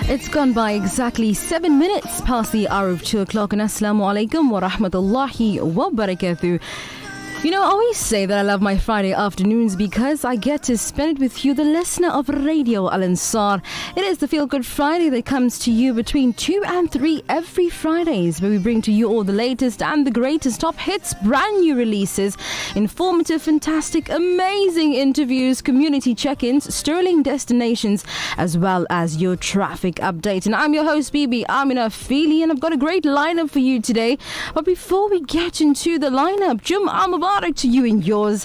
It's gone by exactly 7 minutes past the hour of 2 o'clock, and Assalamu alaikum wa rahmatullahi wa barakatuh. You know, I always say that I love my Friday afternoons because I get to spend it with you, the listener of Radio Al Ansar. It is the Feel Good Friday that comes to you between 2 and 3 every Fridays, where we bring to you all the latest and the greatest top hits, brand new releases, informative, fantastic, amazing interviews, community check-ins, sterling destinations, as well as your traffic update. And I'm your host, Bibi Amina Feely, and I've got a great lineup for you today. But before we get into the lineup, Jum'ah Mubarak to you and yours.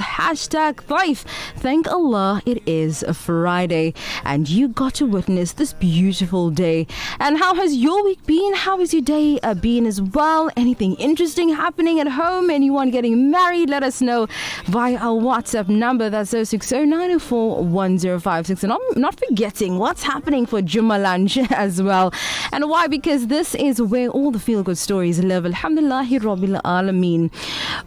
#Life. Thank Allah it is a Friday and you got to witness this beautiful day. And how has your week been? How has your day been as well? Anything interesting happening at home? Anyone getting married? Let us know via our WhatsApp number. That's 060-904-1056. And I'm not forgetting what's happening for Jumma lunch as well. And why? Because this is where all the feel-good stories live. Alhamdulillahi Rabbil Alameen.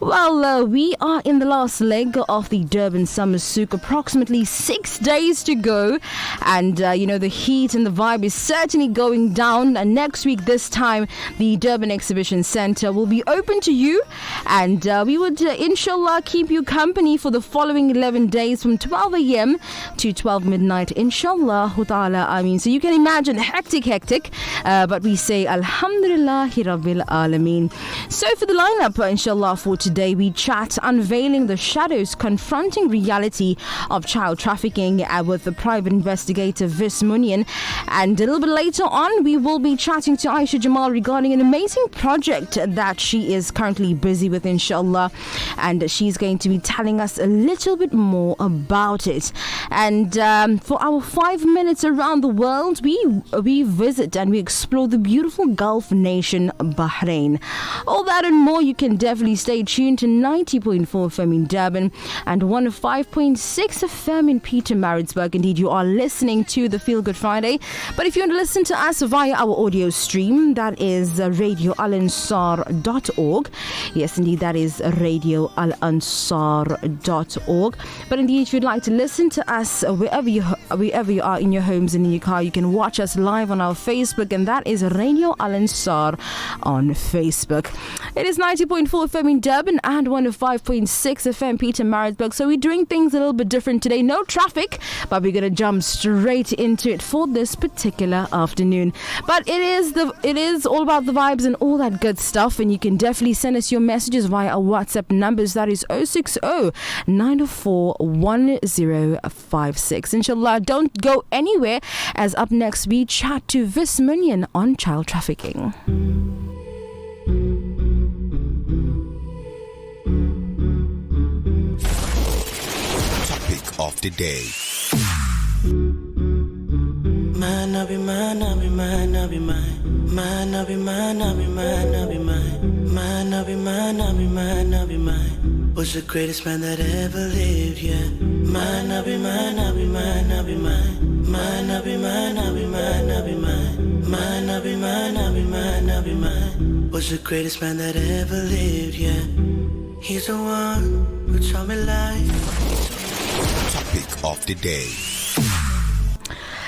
Well, we are in the last leg of the Durban Summer Souk, approximately 6 days to go, and the heat and the vibe is certainly going down. And next week this time the Durban Exhibition Centre will be open to you, and we would inshallah keep you company for the following 11 days from 12 a.m. to 12 midnight, inshallah ta'ala. I mean, so you can imagine hectic, but we say alhamdulillahi rabbil alameen. So for the lineup, inshallah, for today, we chat unveiling the shadows, confronting reality of child trafficking with the private investigator Vis Munien. And a little bit later on, we will be chatting to Aisha Jamal regarding an amazing project that she is currently busy with, inshallah, and she's going to be telling us a little bit more about it. And for our 5 minutes around the world, we visit and we explore the beautiful Gulf nation Bahrain. All that and more, you can definitely stay tuned to 90.4 FM in Durban and 105.6 FM in Pietermaritzburg. Indeed, you are listening to the Feel Good Friday. But if you want to listen to us via our audio stream, that is radioalansar.org. Yes, indeed, that is radioalansar.org. But indeed, if you'd like to listen to us wherever you are, in your homes and in your car, you can watch us live on our Facebook, and that is Radio Al Ansar on Facebook. It is 90.4 FM in Durban and 105.6 FM Pietermaritzburg. So we're doing things a little bit different today. No traffic, but we're going to jump straight into it for this particular afternoon. But it is all about the vibes and all that good stuff, and you can definitely send us your messages via our WhatsApp numbers. That is 060-904-1056. Inshallah, don't go anywhere, as up next we chat to Vis Munien on child trafficking. Of the day. Man, I be mine, I be mine, I be mine. Man, I be mine, I be mine, I be mine. Man, I be mine, I be mine, I be mine. Was the greatest man that ever lived, yeah. Man, I be mine, I be mine, I be mine. Man, I be mine, I be mine, I be mine. Man, I be mine, I be mine, I be mine. Was the greatest man that ever lived, yeah. He's the one who taught me life. Topic of the day.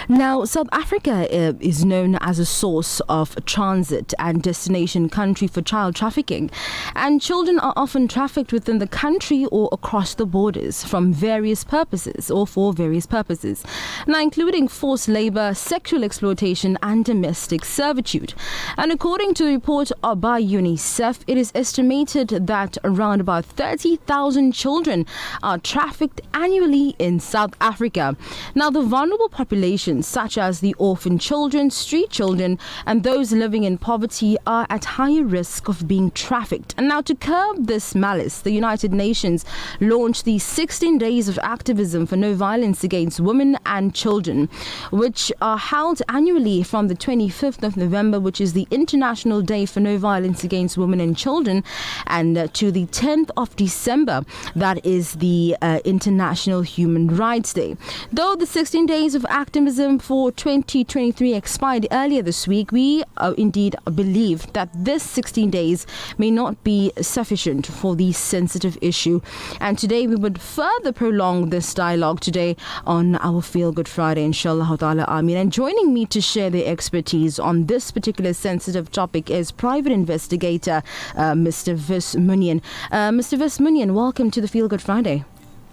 Now, South Africa is known as a source of transit and destination country for child trafficking, and children are often trafficked within the country or across the borders from various purposes or for various purposes, now including forced labor, sexual exploitation and domestic servitude. And according to a report by UNICEF, it is estimated that around about 30,000 children are trafficked annually in South Africa. Now, the vulnerable population such as the orphan children, street children, and those living in poverty are at higher risk of being trafficked. And now, to curb this malice, the United Nations launched the 16 Days of Activism for No Violence Against Women and Children, which are held annually from the 25th of November, which is the International Day for No Violence Against Women and Children, and to the 10th of December, that is the International Human Rights Day. Though the 16 Days of Activism term for 2023 expired earlier this week, we indeed believe that this 16 days may not be sufficient for the sensitive issue. And today we would further prolong this dialogue today on our Feel Good Friday, inshallah ta'ala, Ameen. And joining me to share their expertise on this particular sensitive topic is private investigator Mr. Vis Munien. Mr. Vis Munien, welcome to the Feel Good Friday.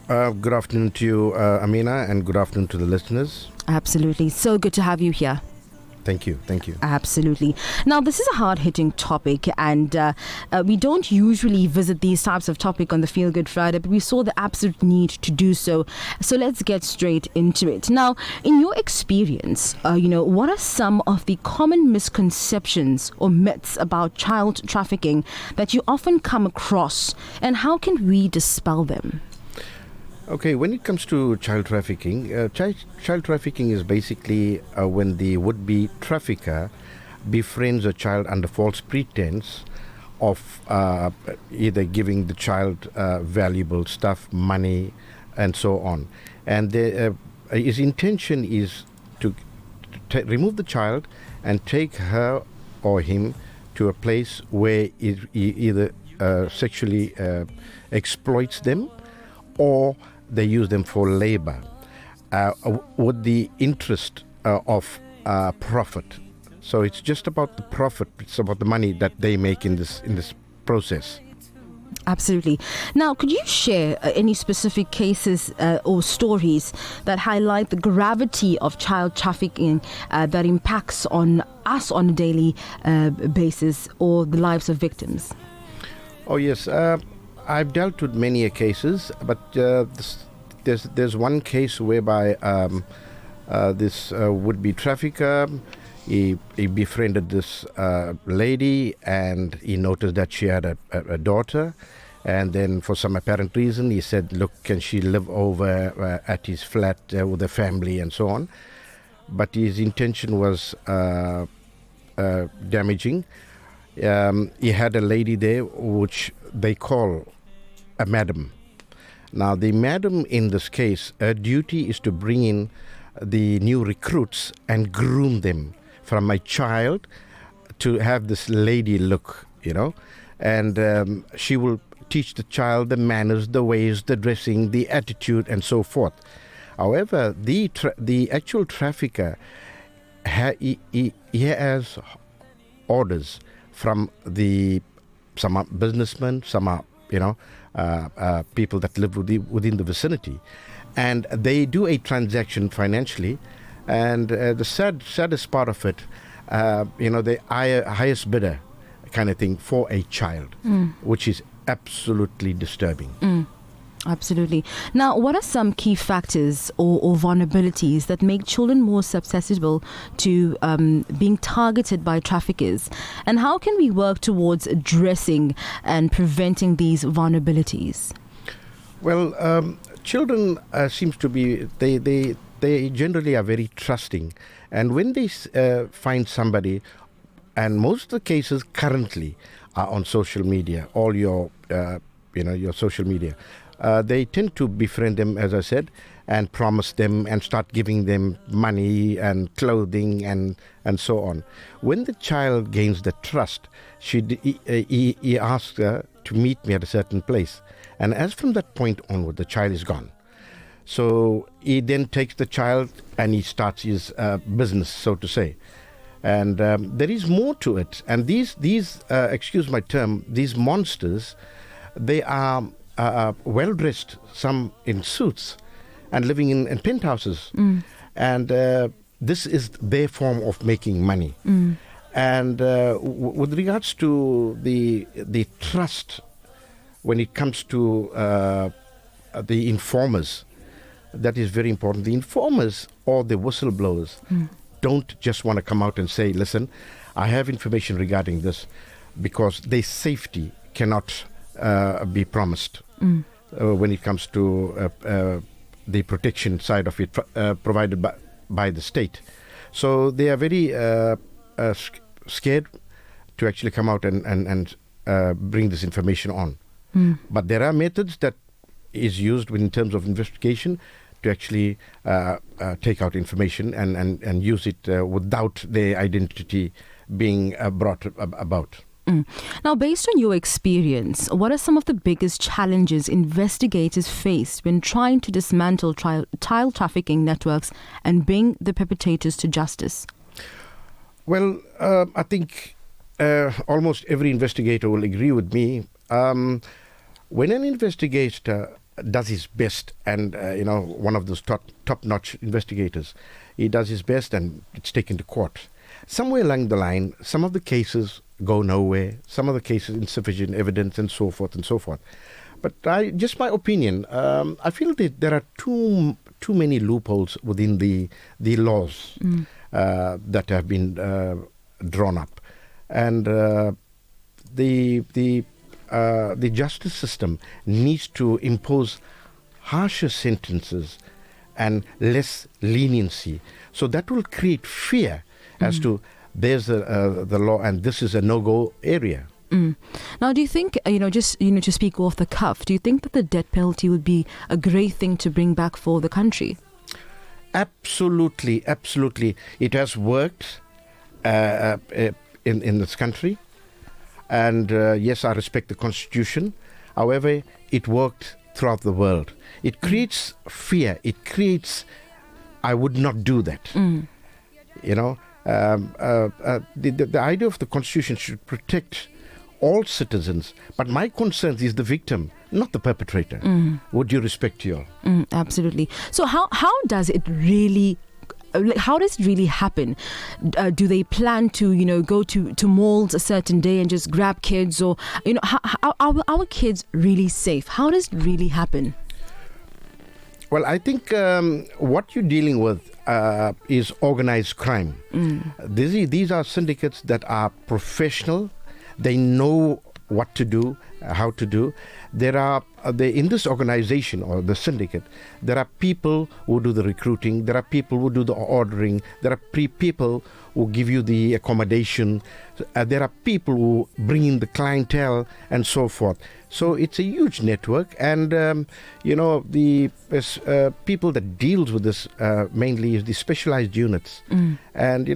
Good afternoon to you, Amina, and good afternoon to the listeners. Absolutely. So good to have you here. Thank you. Absolutely. Now, this is a hard-hitting topic, and we don't usually visit these types of topic on the Feel Good Friday, but we saw the absolute need to do so. So let's get straight into it. Now, in your experience, what are some of the common misconceptions or myths about child trafficking that you often come across, and how can we dispel them? Okay, when it comes to child trafficking, child trafficking is basically when the would-be trafficker befriends a child under false pretense of either giving the child valuable stuff, money, and so on. And his intention is to remove the child and take her or him to a place where he either sexually exploits them or they use them for labor with the interest of profit. So it's just about the profit, it's about the money that they make in this process. Absolutely. Now, could you share any specific cases or stories that highlight the gravity of child trafficking that impacts on us on a daily basis or the lives of victims? Oh yes, I've dealt with many cases, but there's one case whereby this would-be trafficker, he befriended this lady, and he noticed that she had a daughter, and then for some apparent reason he said, look, can she live over at his flat with the family and so on. But his intention was damaging. He had a lady there which they call a madam. Now, the madam in this case, her duty is to bring in the new recruits and groom them from a child to have this lady look, and she will teach the child the manners, the ways, the dressing, the attitude, and so forth. However, the actual trafficker, he has orders from some are businessmen, some are people that live within the vicinity, and they do a transaction financially, and the saddest part of it, the highest bidder kind of thing for a child, which is absolutely disturbing. Absolutely. Now, what are some key factors or vulnerabilities that make children more susceptible to being targeted by traffickers? And how can we work towards addressing and preventing these vulnerabilities? Well, children seems to be, they generally are very trusting. And when they find somebody, and most of the cases currently are on social media, all your social media, they tend to befriend them, as I said, and promise them and start giving them money and clothing and so on. When the child gains the trust, he asks her to meet me at a certain place. And as from that point onward, the child is gone. So he then takes the child and he starts his business, so to say. And there is more to it. And these excuse my term, these monsters, they are well-dressed, some in suits, and living in penthouses. And this is their form of making money. And with regards to the trust, when it comes to the informers, that is very important. The informers or the whistleblowers don't just want to come out and say, listen, I have information regarding this, because their safety cannot be promised when it comes to the protection side of it provided by the state. So they are very scared to actually come out and bring this information on. But there are methods that is used in terms of investigation to actually take out information and use it without their identity being brought about. Now, based on your experience, what are some of the biggest challenges investigators face when trying to dismantle child trafficking networks and bring the perpetrators to justice? Well, I think almost every investigator will agree with me. When an investigator does his best, and one of those top-notch investigators, he does his best and it's taken to court. Somewhere along the line, some of the cases go nowhere, some of the cases insufficient evidence, and so forth and so forth. But just my opinion, I feel that there are too many loopholes within the laws that have been drawn up, and the justice system needs to impose harsher sentences and less leniency. So that will create fear as to there's the law and this is a no-go area. Now, do you think, to speak off the cuff, do you think that the death penalty would be a great thing to bring back for the country? Absolutely. It has worked in this country. And yes, I respect the Constitution. However, it worked throughout the world. It creates fear. It creates, I would not do that. The idea of the Constitution should protect all citizens. But my concern is the victim, not the perpetrator. Would you respect you all? Absolutely. So how does it really happen? Do they plan to, go to malls a certain day and just grab kids, or, how are our kids really safe? How does it really happen? Well, I think what you're dealing with is organized crime. These are syndicates that are professional. They know what to do, how to do. In this organization or the syndicate, there are people who do the recruiting, there are people who do the ordering, there are people who give you the accommodation, there are people who bring in the clientele and so forth. So it's a huge network, and the people that deals with this mainly is the specialized units, and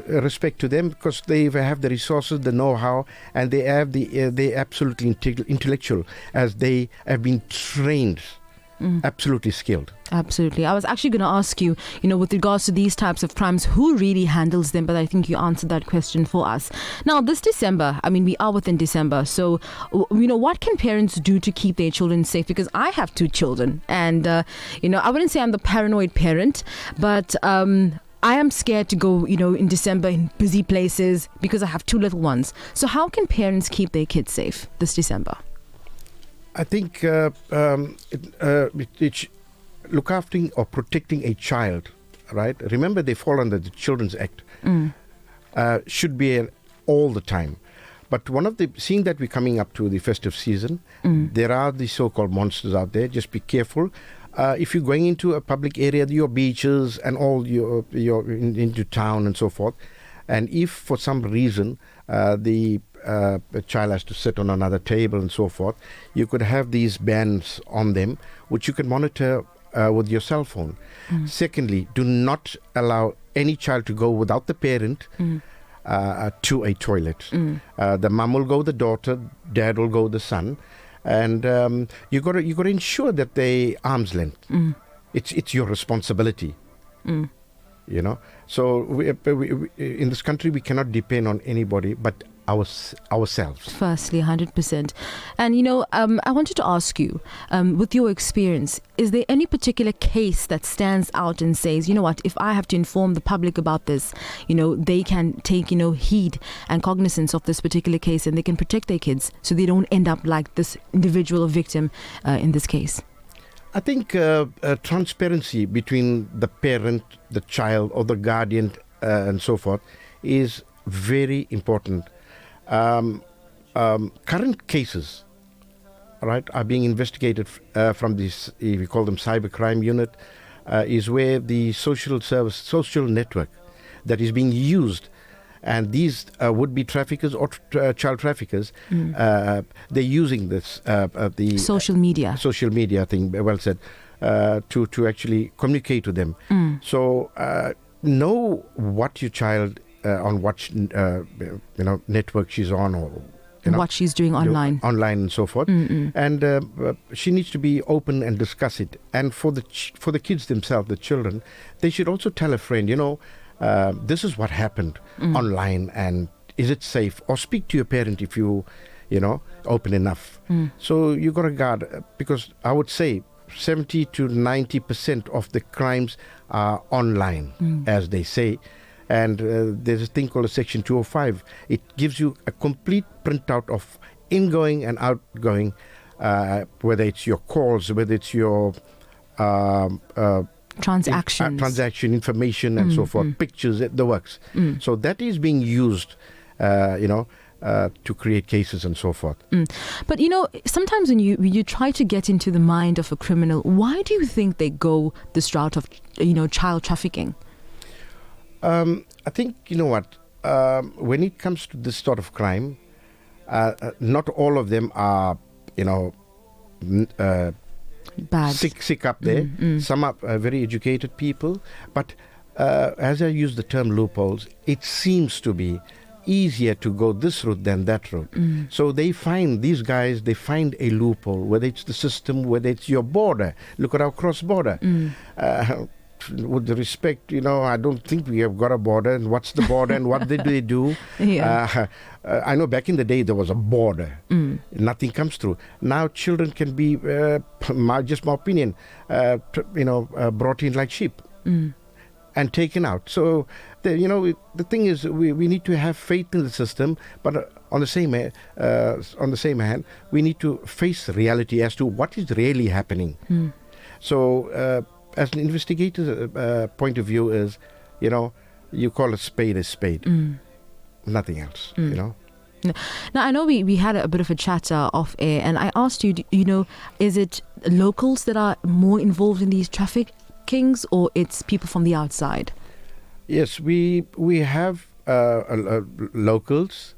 respect to them because they have the resources, the know-how, and they have they absolutely intellectual, as they have been trained, absolutely skilled. Absolutely. I was actually going to ask you, with regards to these types of crimes, who really handles them? But I think you answered that question for us. Now, this December, we are within December. So, what can parents do to keep their children safe? Because I have 2 children and, I wouldn't say I'm the paranoid parent, but I am scared to go, in December in busy places because I have 2 little ones. So how can parents keep their kids safe this December? I think look after or protecting a child, right? Remember, they fall under the Children's Act. Should be all the time. But seeing that we're coming up to the festive season, there are the so-called monsters out there. Just be careful. If you're going into a public area, your beaches and all your into town and so forth, and if for some reason the child has to sit on another table and so forth, you could have these bands on them, which you can monitor with your cell phone. Secondly, do not allow any child to go without the parent to a toilet. The mum will go with the daughter, dad will go with the son, and you got to ensure that they arm's length. It's your responsibility. So we, in this country we cannot depend on anybody but ourselves. Firstly, 100%. And I wanted to ask you, with your experience, is there any particular case that stands out and says, if I have to inform the public about this, they can take heed and cognizance of this particular case, and they can protect their kids so they don't end up like this individual victim in this case? I think transparency between the parent, the child, or the guardian, and so forth, is very important. Current cases, right, are being investigated from this, we call them cybercrime unit, is where the social network that is being used, and these would-be traffickers or child traffickers, they're using this the social media thing, well said, to actually communicate to them. So know what your child on what network she's on, or what she's doing online and so forth. And she needs to be open and discuss it. And for the kids themselves, the children, they should also tell a friend, this is what happened online, and is it safe? Or speak to your parent if you open enough. So you got to guard, because I would say 70 to 90% of the crimes are online, as they say. And there's a thing called a Section 205. It gives you a complete printout of ingoing and outgoing, whether it's your calls, whether it's your transaction information and so forth, pictures, the works. So that is being used, to create cases and so forth. But sometimes when you try to get into the mind of a criminal, why do you think they go this route of child trafficking? I think, when it comes to this sort of crime, not all of them are, bad, sick up there. Some are very educated people. But as I use the term loopholes, it seems to be easier to go this route than that route. So they find a loophole, whether it's the system, whether it's your border. Look at our cross-border. With the respect, I don't think we have got a border. And what's the border and what did they do? I know back in the day there was a border. Nothing comes through. Now children can be, just my opinion, brought in like sheep and taken out. So, the thing is, we need to have faith in the system, but on the same hand, we need to face reality as to what is really happening. So, as an investigator's point of view is, you call a spade, nothing else, Now, I know we had a bit of a chat off air, and I asked you, is it locals that are more involved in these traffickings, or it's people from the outside? Yes, we have locals,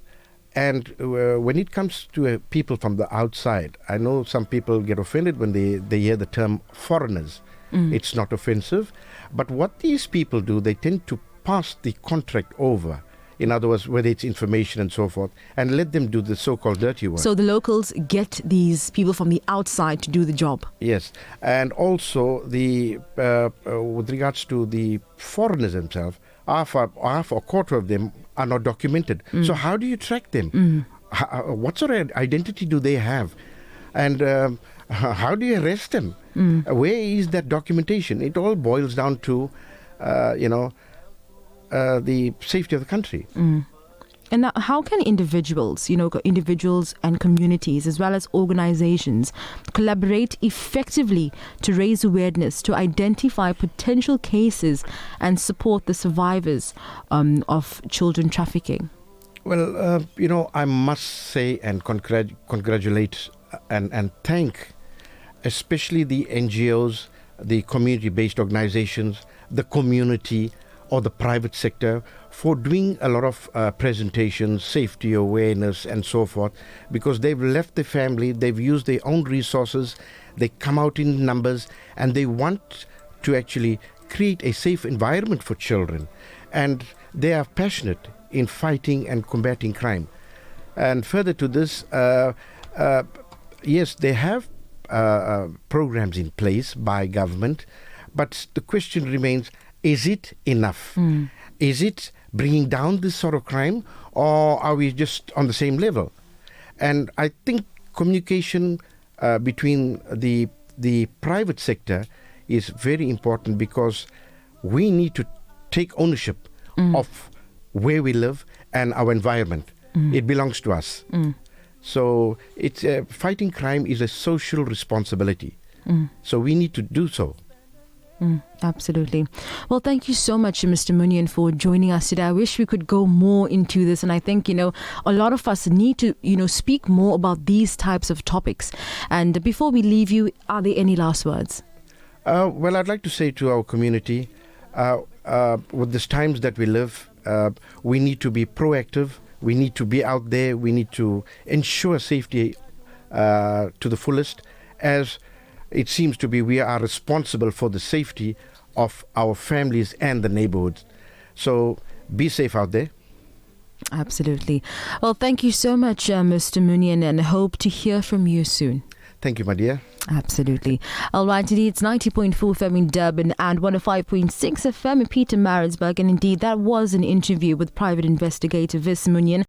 and when it comes to people from the outside, I know some people get offended when they hear the term foreigners. It's not offensive. But what these people do, they tend to pass the contract over. In other words, whether it's information and so forth, and let them do the so-called dirty work. So the locals get these people from the outside to do the job. Yes. And also, with regards to the foreigners themselves, half or quarter of them are not documented. So how do you track them? What sort of identity do they have? And how do you arrest them? Where is that documentation? It all boils down to, the safety of the country. And now, how can individuals and communities, as well as organizations, collaborate effectively to raise awareness, to identify potential cases and support the survivors of children trafficking? Well, I must say and congratulate and thank especially the NGOs, the community-based organizations, the community or the private sector for doing a lot of presentations, safety awareness and so forth, because they've left the family, they've used their own resources, they come out in numbers, and they want to actually create a safe environment for children. And they are passionate in fighting and combating crime. And further to this, yes, they have programs in place by government, but the question remains, is it enough? Is it bringing down this sort of crime, or are we just on the same level? And I think communication between the private sector is very important, because we need to take ownership of where we live and our environment. It belongs to us. So it's fighting crime is a social responsibility. So we need to do so. Absolutely. Well, thank you so much, Mr. Munien, for joining us today. I wish we could go more into this, and I think, a lot of us need to, speak more about these types of topics. And before we leave you, are there any last words? Well, I'd like to say to our community, with these times that we live, we need to be proactive. We need to be out there. We need to ensure safety to the fullest, as it seems to be we are responsible for the safety of our families and the neighborhoods. So be safe out there. Absolutely. Well, thank you so much, Mr. Munien, and hope to hear from you soon. Thank you, my dear. Absolutely. All right, indeed, it's 90.4 FM in Durban and 105.6 FM in Pietermaritzburg. And indeed, that was an interview with private investigator Munien.